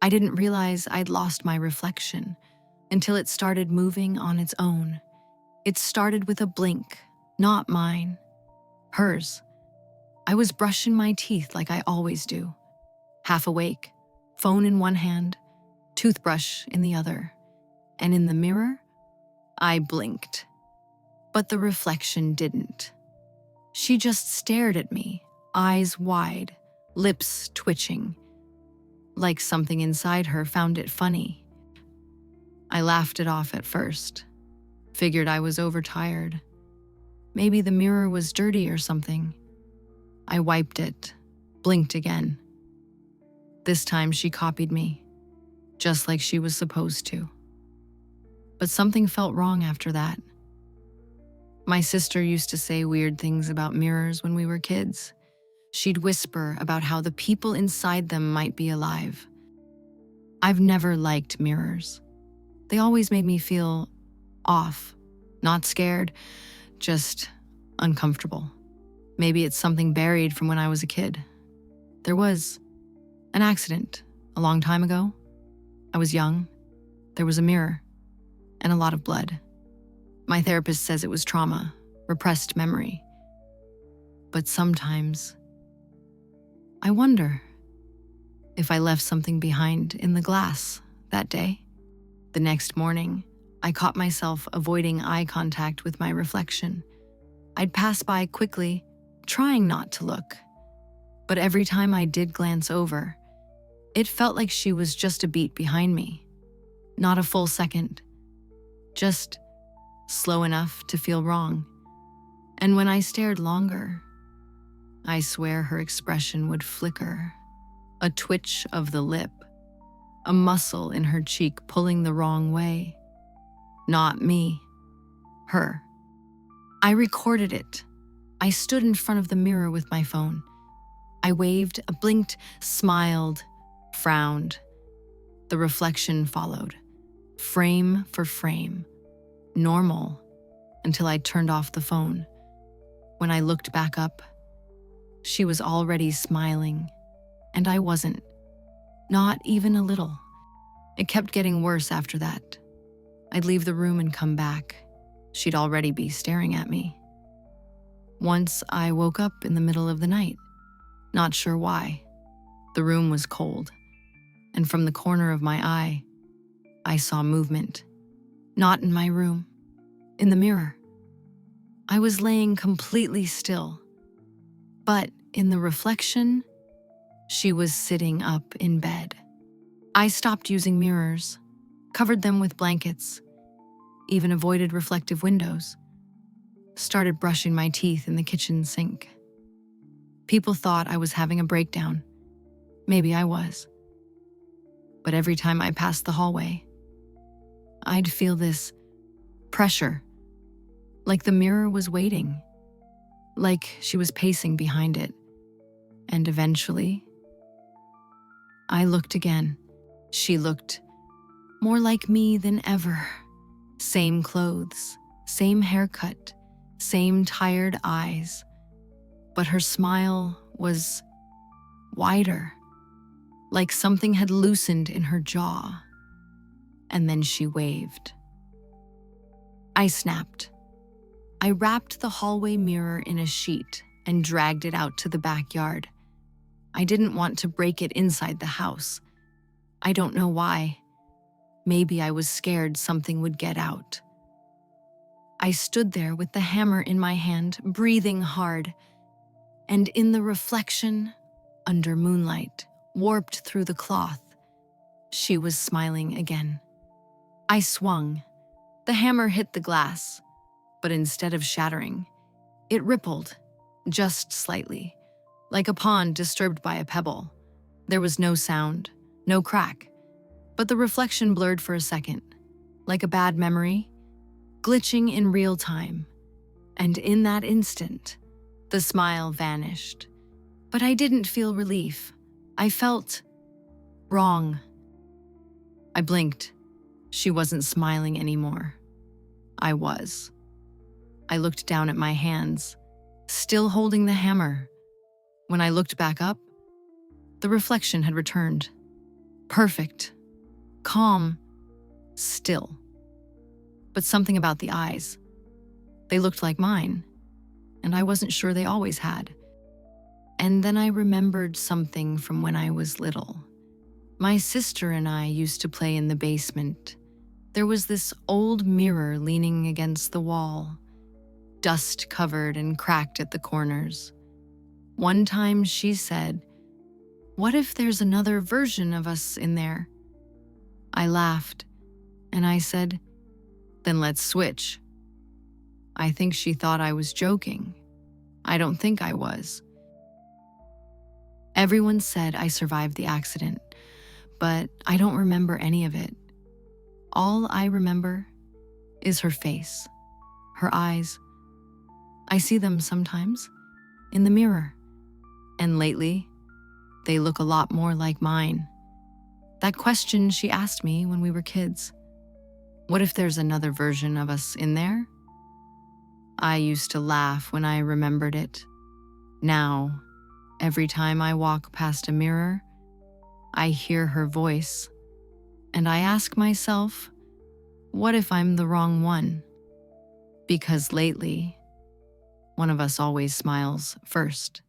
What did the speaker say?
I didn't realize I'd lost my reflection until it started moving on its own. It started with a blink, not mine, hers. I was brushing my teeth like I always do, half awake, phone in one hand, toothbrush in the other, and in the mirror, I blinked. But the reflection didn't. She just stared at me, eyes wide, lips twitching, like something inside her found it funny. I laughed it off at first, figured I was overtired. Maybe the mirror was dirty or something. I wiped it, blinked again. This time she copied me, just like she was supposed to. But something felt wrong after that. My sister used to say weird things about mirrors when we were kids. She'd whisper about how the people inside them might be alive. I've never liked mirrors. They always made me feel off, not scared, just uncomfortable. Maybe it's something buried from when I was a kid. There was an accident a long time ago. I was young. There was a mirror and a lot of blood. My therapist says it was trauma, repressed memory. But sometimes I wonder if I left something behind in the glass that day. The next morning, I caught myself avoiding eye contact with my reflection. I'd pass by quickly, trying not to look. But every time I did glance over, it felt like she was just a beat behind me. Not a full second. Just slow enough to feel wrong. And when I stared longer, I swear her expression would flicker. A twitch of the lip, a muscle in her cheek pulling the wrong way. Not me, her. I recorded it. I stood in front of the mirror with my phone. I waved, blinked, smiled, frowned. The reflection followed, frame for frame, normal, until I turned off the phone. When I looked back up, she was already smiling, and I wasn't. Not even a little. It kept getting worse after that. I'd leave the room and come back. She'd already be staring at me. Once I woke up in the middle of the night, not sure why. The room was cold, and from the corner of my eye, I saw movement. Not in my room, in the mirror. I was laying completely still, but in the reflection, she was sitting up in bed. I stopped using mirrors, covered them with blankets, even avoided reflective windows. Started brushing my teeth in the kitchen sink. People thought I was having a breakdown. Maybe I was. But every time I passed the hallway, I'd feel this pressure, like the mirror was waiting, like she was pacing behind it. And eventually, I looked again. She looked more like me than ever. Same clothes, same haircut, same tired eyes. But her smile was wider, like something had loosened in her jaw. And then she waved. I snapped. I wrapped the hallway mirror in a sheet and dragged it out to the backyard. I didn't want to break it inside the house. I don't know why. Maybe I was scared something would get out. I stood there with the hammer in my hand, breathing hard. And in the reflection, under moonlight, warped through the cloth, she was smiling again. I swung. The hammer hit the glass, but instead of shattering, it rippled, just slightly, like a pond disturbed by a pebble. There was no sound, no crack, but the reflection blurred for a second, like a bad memory, glitching in real time. And in that instant, the smile vanished. But I didn't feel relief. I felt wrong. I blinked. She wasn't smiling anymore. I was. I looked down at my hands, still holding the hammer. When I looked back up, the reflection had returned, Perfect, calm, still. But something about the eyes. They looked like mine, and I wasn't sure they always had. And then I remembered something from when I was little. My sister and I used to play in the basement. There was this old mirror leaning against the wall, dust covered and cracked at the corners. One time she said, "What if there's another version of us in there?" I laughed, and I said, "Then let's switch." I think she thought I was joking. I don't think I was. Everyone said I survived the accident, but I don't remember any of it. All I remember is her face, her eyes. I see them sometimes in the mirror, and lately, they look a lot more like mine. That question she asked me when we were kids. What if there's another version of us in there? I used to laugh when I remembered it. Now, every time I walk past a mirror, I hear her voice, and I ask myself, what if I'm the wrong one? Because lately, one of us always smiles first.